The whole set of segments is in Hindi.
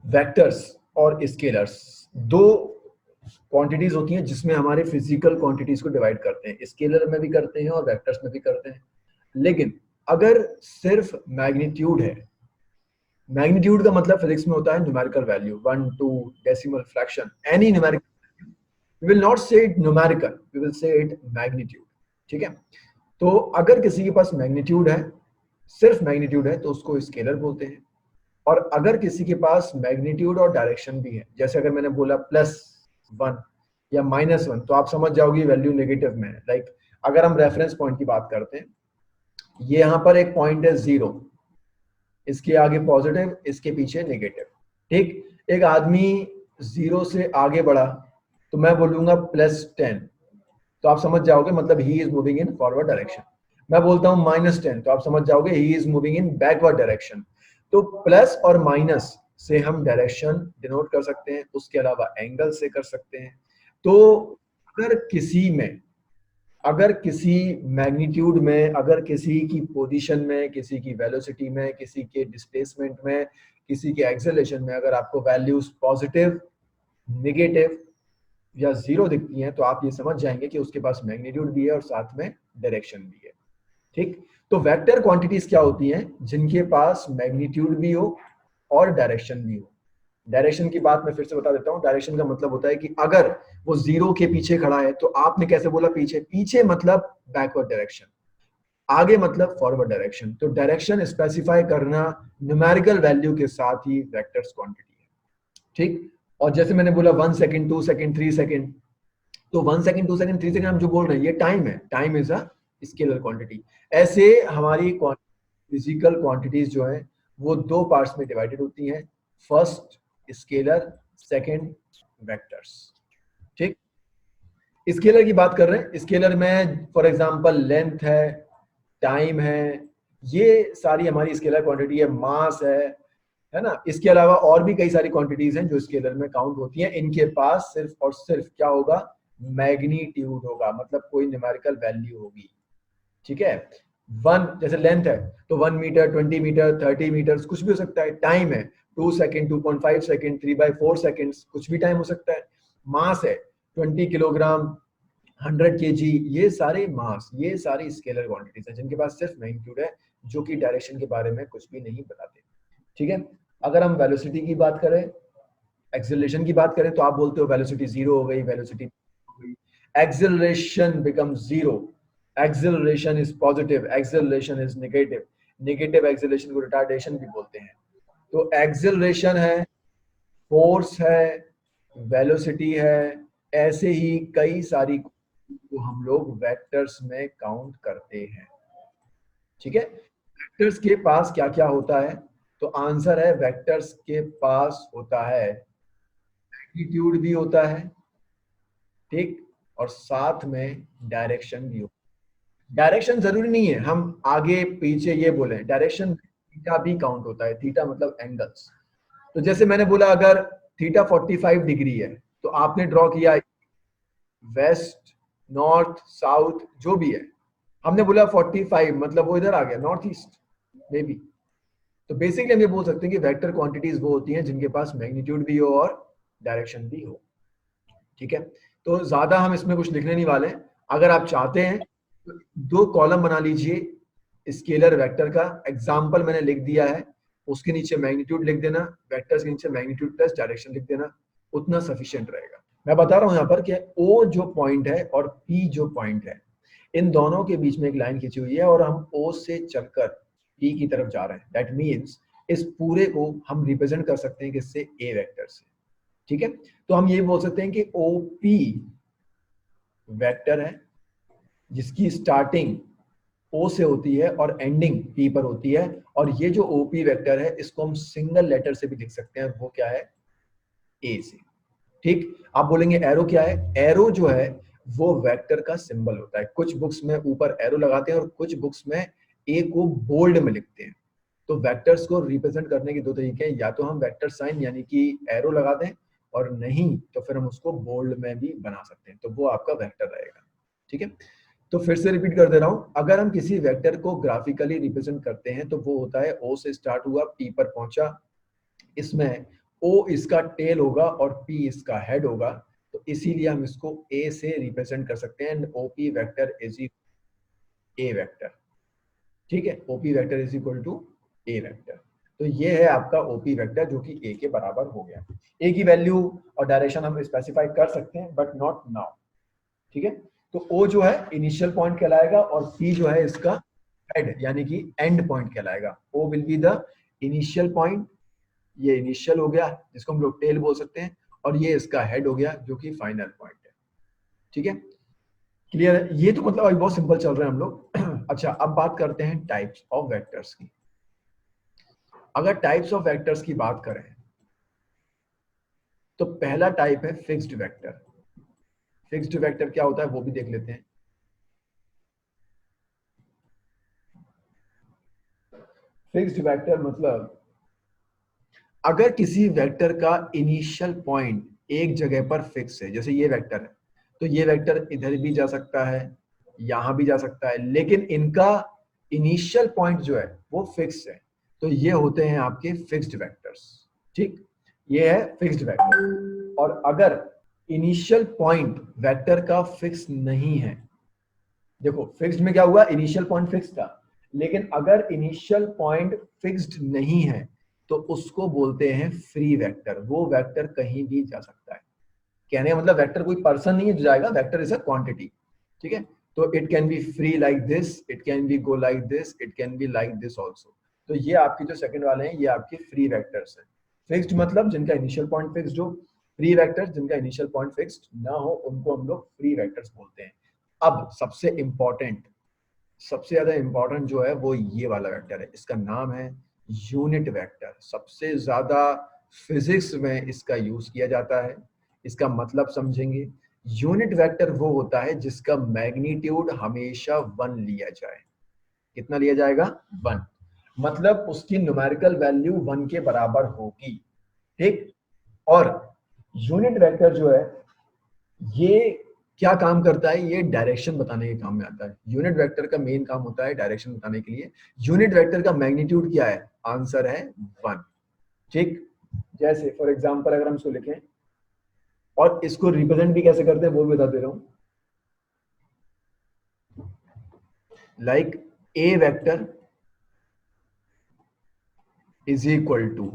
वेक्टर्स और स्केलर्स दो क्वांटिटीज होती हैं जिसमें हमारे फिजिकल क्वांटिटीज को डिवाइड करते हैं, स्केलर में भी करते हैं और वेक्टर्स में भी करते हैं। लेकिन अगर सिर्फ मैग्नीट्यूड है, मैग्नीट्यूड का मतलब फिजिक्स में होता है numerical value, 1 2 decimal fraction, any numerical, we will not say it numerical, we will say it magnitude. ठीक है, तो अगर किसी के पास मैग्नीट्यूड है, सिर्फ मैग्नीट्यूड है, तो उसको स्केलर बोलते हैं। और अगर किसी के पास मैग्नीट्यूड और डायरेक्शन भी है, जैसे अगर मैंने बोला +1 या -1, तो आप समझ जाओगे वैल्यू नेगेटिव में है। लाइक अगर हम रेफरेंस पॉइंट की बात करते हैं, ये यहां पर एक पॉइंट है 0, इसके आगे पॉजिटिव, इसके पीछे नेगेटिव। ठीक, एक आदमी 0 से आगे बढ़ा तो मैं बोलूंगा +10, तो आप समझ जाओगे मतलब he is moving in forward direction. मैं बोलता हूं -10, तो आप समझ जाओगे he is moving in backward direction. तो प्लस और माइनस से हम डायरेक्शन डिनोट कर सकते हैं, उसके अलावा एंगल से कर सकते हैं। तो अगर किसी में, अगर किसी मैग्नीट्यूड में, अगर किसी की पोजीशन में, किसी की वेलोसिटी में, किसी के डिस्प्लेसमेंट में, किसी के एक्सेलरेशन में अगर आपको वैल्यूज पॉजिटिव, नेगेटिव या 0 दिखती हैं, तो आप ये समझ जाएंगे कि उसके पास मैग्नीट्यूड भी है और साथ में डायरेक्शन भी है। ठीक, तो वेक्टर क्वांटिटीज क्या होती हैं? जिनके पास मैग्नीट्यूड भी हो और डायरेक्शन भी हो। डायरेक्शन की बात मैं फिर से बता देता हूं, डायरेक्शन का मतलब होता है कि अगर वो 0 के पीछे खड़ा है, तो आपने कैसे बोला पीछे? पीछे मतलब बैकवर्ड डायरेक्शन, आगे मतलब फॉरवर्ड डायरेक्शन। तो डायरेक्शन स्पेसिफाई करना न्यूमेरिकल वैल्यू के साथ ही वेक्टर्स क्वांटिटी है। ठीक, और जैसे मैंने बोला 1 सेकंड, 2 सेकंड, 3 सेकंड, तो 1 सेकंड, 2 सेकंड, 3 सेकंड हम जो बोल रहे हैं ये टाइम है, time is a scalar quantity. ऐसे हमारी फिजिकल क्वांटिटीज जो है वो दो पार्ट्स में डिवाइडेड होती हैं, फर्स्ट स्केलर, सेकंड वेक्टर्स। ठीक, स्केलर की बात कर रहे हैं, स्केलर में फॉर एग्जांपल लेंथ है, टाइम है, ये सारी हमारी स्केलर क्वांटिटी है, मास है ना। इसके अलावा और भी कई सारी क्वांटिटीज हैं जो स्केलर में काउंट होती हैं। इनके पास सिर्फ और सिर्फ क्या होगा? मैग्नीट्यूड होगा, मतलब कोई न्यूमेरिकल वैल्यू होगी। ठीक है, 1 जैसे लेंथ है तो 1 मीटर, 20 मीटर, 30 मीटर, कुछ भी हो सकता है। टाइम है 2 सेकंड, 2.5 सेकंड, 3/4 सेकंड्स, कुछ भी टाइम हो सकता है। मास है 20 किलोग्राम, 100 केजी, ये सारे मास, ये सारी स्केलर क्वांटिटीज हैं जिनके पास सिर्फ मैग्नीट्यूड है, जो कि डायरेक्शन के बारे में कुछ भी नहीं बताते। ठीक है, अगर हम वेलोसिटी की बात करें, एक्सेलरेशन की बात करें, तो आप बोलते हो वेलोसिटी 0 हो गई, वेलोसिटी हो गई, acceleration become 0, acceleration is positive, acceleration is negative, negative acceleration को रिटार्डेशन भी बोलते हैं। तो एक्सेलरेशन है, फोर्स है, वेलोसिटी है, ऐसे ही कई सारी को हम लोग वेक्टर्स में काउंट करते हैं। ठीक है, वेक्टर्स के पास क्या क्या होता है? तो आंसर है वेक्टर्स के पास होता है मैग्नीट्यूड भी होता है, ठीक, और साथ में डायरेक्शन भी होता है। डायरेक्शन जरूरी नहीं है हम आगे पीछे ये बोले, डायरेक्शन थीटा भी काउंट होता है। थीटा मतलब एंगल्स। तो जैसे मैंने बोला अगर थीटा 45 डिग्री है, तो आपने ड्रॉ किया वेस्ट, नॉर्थ, साउथ, जो भी है, हमने बोला 45 मतलब वो इधर आ गया, नॉर्थ ईस्ट मे बी। तो बेसिकली हम ये बोल सकते हैं कि वेक्टर क्वांटिटीज वो होती हैं जिनके पास मैग्नीट्यूड भी हो और डायरेक्शन भी हो। ठीक है, तो ज्यादा हम इसमें कुछ लिखने नहीं वाले हैं। अगर आप चाहते हैं तो 2 कॉलम बना लीजिए स्केलर वेक्टर का, एग्जाम्पल मैंने लिख दिया है, उसके नीचे मैग्नीट्यूड लिख देना, वेक्टर्स के नीचे मैग्नीट्यूड प्लस डायरेक्शन लिख देना, उतना सफिशिएंट रहेगा। मैं बता रहा हूं यहाँ पर कि ओ जो पॉइंट है और पी जो पॉइंट है, इन दोनों के बीच में एक लाइन खींची हुई है और हम ओ से चलकर पी की तरफ जा रहे हैं। दैट मीन्स इस पूरे को हम रिप्रेजेंट कर सकते हैं किससे? ए वेक्टर से। ठीक है, तो हम ये बोल सकते हैं कि ओपी वेक्टर है जिसकी स्टार्टिंग ओ से होती है और एंडिंग पी पर होती है, और ये जो ओपी वेक्टर है इसको हम सिंगल लेटर से भी लिख सकते हैं, वो क्या है? ए से। ठीक, आप बोलेंगे एरो क्या है? एरो जो है वो वेक्टर का सिंबल होता है। कुछ बुक्स में ऊपर एरो लगाते हैं और कुछ बुक्स में ए को बोल्ड में लिखते हैं। तो वेक्टर्स को रिप्रेजेंट करने के दो तरीके हैं, या तो हम वेक्टर साइन यानी कि एरो लगा दें, और नहीं तो फिर हम उसको बोल्ड में भी बना सकते हैं, तो वो आपका वेक्टर रहेगा। ठीक है, तो फिर से रिपीट कर दे रहा हूं, अगर हम किसी वेक्टर को ग्राफिकली रिप्रेजेंट करते हैं तो वो होता है ओ से स्टार्ट हुआ, पी पर पहुंचा, इसमें ओ इसका टेल होगा और पी इसका हेड होगा, तो इसीलिए हम इसको ए से रिप्रेजेंट कर सकते हैं, and OP vector is a vector. ठीक है, OP vector is equal to a vector. तो ये है आपका ओपी वेक्टर जो कि ए के बराबर हो गया। ए की वैल्यू और डायरेक्शन हम स्पेसिफाई कर सकते हैं बट नॉट नाउ। ठीक है, तो ओ जो है इनिशियल पॉइंट कहलाएगा और पी जो है इसका हेड यानी कि एंड पॉइंट कहलाएगा। O will be the initial point, ये इनिशियल हो गया जिसको हम लोग टेल बोल सकते हैं, और ये इसका हेड हो गया जो कि फाइनल पॉइंट है। ठीक है, क्लियर है? ये तो मतलब अभी बहुत सिंपल चल रहे हैं हम लोग। अच्छा, अब बात करते हैं टाइप्स ऑफ वेक्टर्स की। अगर टाइप्स ऑफ वेक्टर्स की बात करें तो पहला टाइप है फिक्स्ड वेक्टर। फिक्स्ड वेक्टर क्या होता है वो भी देख लेते हैं। फिक्स्ड वेक्टर मतलब अगर किसी वेक्टर का इनिशियल पॉइंट एक जगह पर फिक्स है, जैसे ये वेक्टर है, तो ये वेक्टर इधर भी जा सकता है, यहां भी जा सकता है, लेकिन इनका इनिशियल पॉइंट जो है वो फिक्स है, तो ये होते हैं आपके फिक्स्ड वेक्टर्स। ठीक, ये है फिक्स्ड वेक्टर। और अगर इनिशियल पॉइंट वेक्टर का फिक्स नहीं है, देखो फिक्स्ड में क्या हुआ, इनिशियल पॉइंट फिक्स था, लेकिन अगर इनिशियल पॉइंट फिक्स्ड नहीं है तो उसको बोलते हैं फ्री वेक्टर। वो वेक्टर कहीं भी जा सकता है। कहने का मतलब वेक्टर कोई पर्सन नहीं है जो जाएगा, वेक्टर इज अ क्वांटिटी। ठीक है, तो it can be free like this, it can be go like this, it can be like this also. तो ये आपके जो सेकंड वाले हैं ये आपके फ्री वेक्टर्स हैं। फिक्स्ड मतलब जिनका इनिशियल पॉइंट फिक्स्ड हो, फ्री वेक्टर्स जिनका इनिशियल पॉइंट फिक्स्ड ना हो उनको हम लोग फ्री वेक्टर्स बोलते हैं। अब सबसे इंपॉर्टेंट, सबसे ज्यादा इंपॉर्टेंट जो है वो ये वाला वेक्टर है, इसका नाम है यूनिट वेक्टर। सबसे ज्यादा फिजिक्स में इसका यूज किया जाता है। इसका मतलब समझेंगे, यूनिट वेक्टर वो होता है जिसका मैग्नीट्यूड हमेशा 1 लिया जाए। कितना लिया जाएगा? 1। मतलब उसकी न्यूमेरिकल वैल्यू 1 के बराबर होगी। ठीक, और यूनिट वेक्टर जो है ये क्या काम करता है, ये डायरेक्शन बताने के काम में आता है। यूनिट वेक्टर का मेन काम होता है डायरेक्शन बताने के लिए। यूनिट वेक्टर का मैग्नीट्यूड क्या है? आंसर है 1। ठीक, जैसे फॉर एग्जांपल अगर हम इसको लिखें और इसको रिप्रेजेंट भी कैसे करते हैं वो भी बता दे रहा हूं। Like a vector is equal to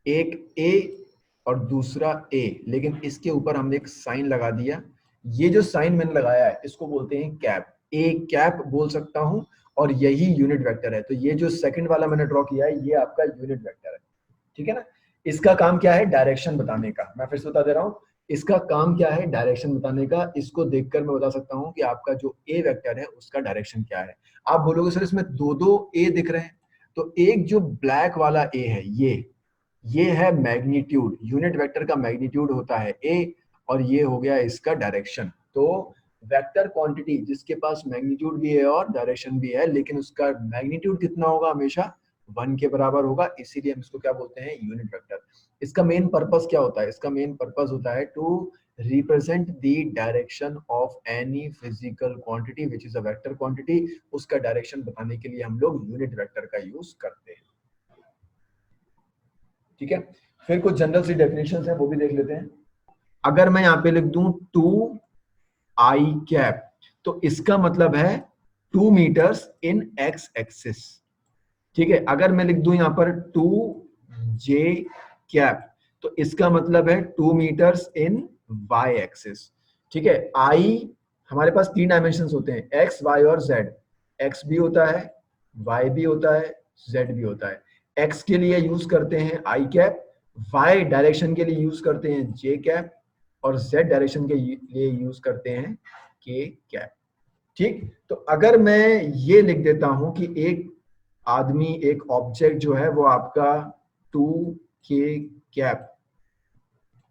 एक ए और दूसरा ए, लेकिन इसके ऊपर हमने एक साइन लगा दिया। ये जो साइन मैंने लगाया है इसको बोलते हैं कैप। ए कैप बोल सकता हूं, और यही यूनिट वेक्टर है। तो ये जो सेकंड वाला मैंने ड्रॉ किया है ये आपका यूनिट वेक्टर है। ठीक है ना? इसका काम क्या है? डायरेक्शन बताने का। मैं फिर से बता दे रहा हूं, इसका काम क्या है? डायरेक्शन बताने का। इसको देखकर मैं बता सकता हूं कि आपका जो ए वेक्टर है उसका डायरेक्शन क्या है। आप बोलोगे सर इसमें दो दो ए दिख रहे हैं, तो एक जो ब्लैक वाला ए है ये है मैग्नीट्यूड। यूनिट वेक्टर का मैग्नीट्यूड होता है ए, और ये हो गया इसका डायरेक्शन। तो वेक्टर क्वांटिटी जिसके पास मैग्नीट्यूड भी है और डायरेक्शन भी है, लेकिन उसका मैग्नीट्यूड कितना होगा? हमेशा 1 के बराबर होगा। इसीलिए हम इसको क्या बोलते हैं? Unit vector. इसका मेन पर्पस क्या होता है? इसका मेन पर्पस होता है to represent the direction of any physical quantity which is a vector quantity. उसका डायरेक्शन बताने के लिए हम लोग यूनिट वेक्टर का यूज करते हैं। ठीक है, फिर कुछ जनरल सी डेफिनेशन है वो भी देख लेते हैं। अगर मैं यहां पे लिख दूं 2 आई कैप, तो इसका मतलब है 2 मीटर्स इन एक्स एक्सिस। ठीक है, अगर मैं लिख दूं यहां पर 2 जे कैप, तो इसका मतलब है 2 मीटर्स इन वाई एक्सिस। ठीक है, आई हमारे पास 3 डायमेंशन होते हैं, एक्स वाई और जेड। एक्स भी होता है, वाई भी होता है, जेड भी होता है। एक्स के लिए यूज करते हैं आई कैप, वाई डायरेक्शन के लिए यूज करते हैं जे कैप, और जेड डायरेक्शन के लिए यूज करते हैं के कैप। ठीक, तो अगर मैं ये लिख देता हूं कि एक आदमी, एक ऑब्जेक्ट जो है वो आपका 2 के कैप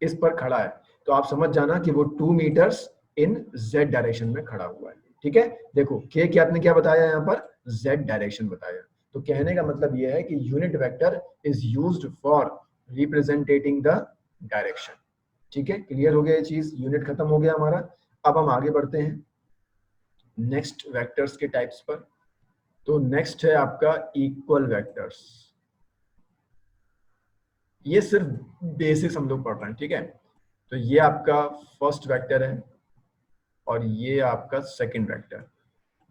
इस पर खड़ा है, तो आप समझ जाना कि वो 2 मीटर्स इन जेड डायरेक्शन में खड़ा हुआ है। ठीक है, देखो के कैप ने क्या बताया यहाँ पर? जेड डायरेक्शन बताया। तो कहने का मतलब यह है कि unit vector is used for representing the direction. ठीक है, क्लियर हो गया ये चीज, यूनिट खत्म हो गया हमारा। अब हम आगे बढ़ते हैं नेक्स्ट वेक्टर्स के टाइप्स पर। तो नेक्स्ट है आपका इक्वल वेक्टर्स। ये सिर्फ बेसिक्स हम लोग पढ़ रहे हैं, ठीक है। तो ये आपका फर्स्ट वेक्टर है और ये आपका सेकंड वेक्टर,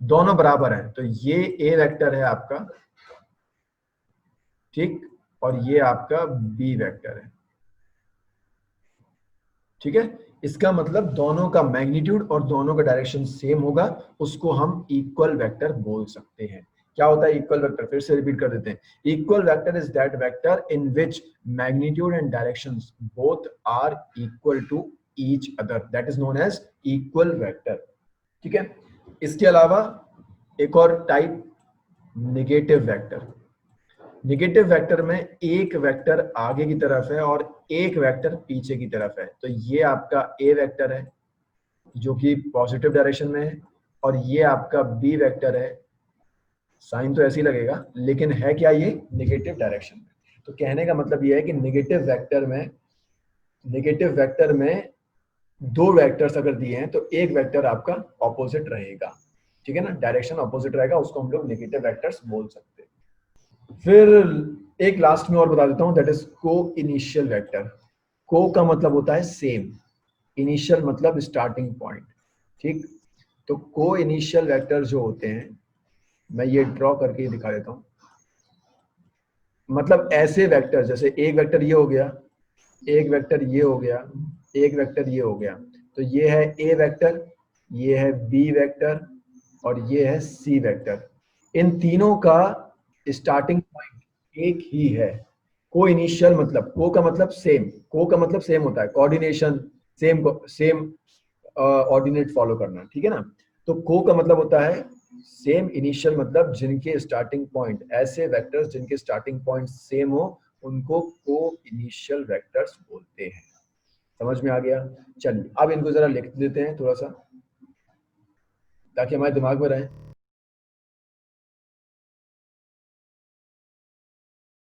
दोनों बराबर हैं, तो ये ए वेक्टर है आपका, ठीक, और ये आपका बी वेक्टर है, ठीक है। इसका मतलब दोनों का मैग्नीट्यूड और दोनों का डायरेक्शन सेम होगा, उसको हम इक्वल वेक्टर बोल सकते हैं। क्या होता है इक्वल वेक्टर, फिर से रिपीट कर देते हैं। Equal vector is that vector in which magnitude and directions both are equal to each other, that is known as equal vector, ठीक है। इसके अलावा एक और type, negative vector. Negative vector में एक वेक्टर आगे की तरफ है और एक वेक्टर पीछे की तरफ है, तो ये आपका ए वेक्टर है जो कि पॉजिटिव डायरेक्शन में है, और ये आपका बी वेक्टर है, साइन तो ऐसे ही लगेगा लेकिन है क्या, ये नेगेटिव डायरेक्शन में। तो कहने का मतलब ये है कि निगेटिव वेक्टर में दो वेक्टर्स अगर दिए हैं तो एक वेक्टर आपका ऑपोजिट रहेगा, ठीक है ना, डायरेक्शन ऑपोजिट रहेगा, उसको हम लोग नेगेटिव वेक्टर्स बोल सकते हैं। फिर एक लास्ट में और बता देता हूं, दैट इज को इनिशियल वेक्टर। को का मतलब होता है सेम, इनिशियल मतलब स्टार्टिंग पॉइंट, ठीक। तो को इनिशियल वेक्टर जो होते हैं, मैं ये ड्रॉ करके दिखा देता हूं। मतलब ऐसे वेक्टर, जैसे एक वेक्टर ये हो गया, एक वेक्टर ये हो गया, एक वेक्टर ये हो गया, तो ये है ए वेक्टर, ये है बी वेक्टर और ये है सी वेक्टर। इन तीनों का स्टार्टिंग पॉइंट एक ही है। को इनिशियल मतलब, को का मतलब सेम, को का मतलब सेम होता है, coordination, same same ordinate follow करना, ठीक है ना। तो को का मतलब होता है सेम, इनिशियल मतलब जिनके स्टार्टिंग पॉइंट, ऐसे वेक्टर्स जिनके स्टार्टिंग पॉइंट सेम हो उनको को इनिशियल वेक्टर्स बोलते हैं। समझ में आ गया। चलिए अब इनको जरा लिख देते हैं थोड़ा सा, ताकि हमारे दिमाग में रहे।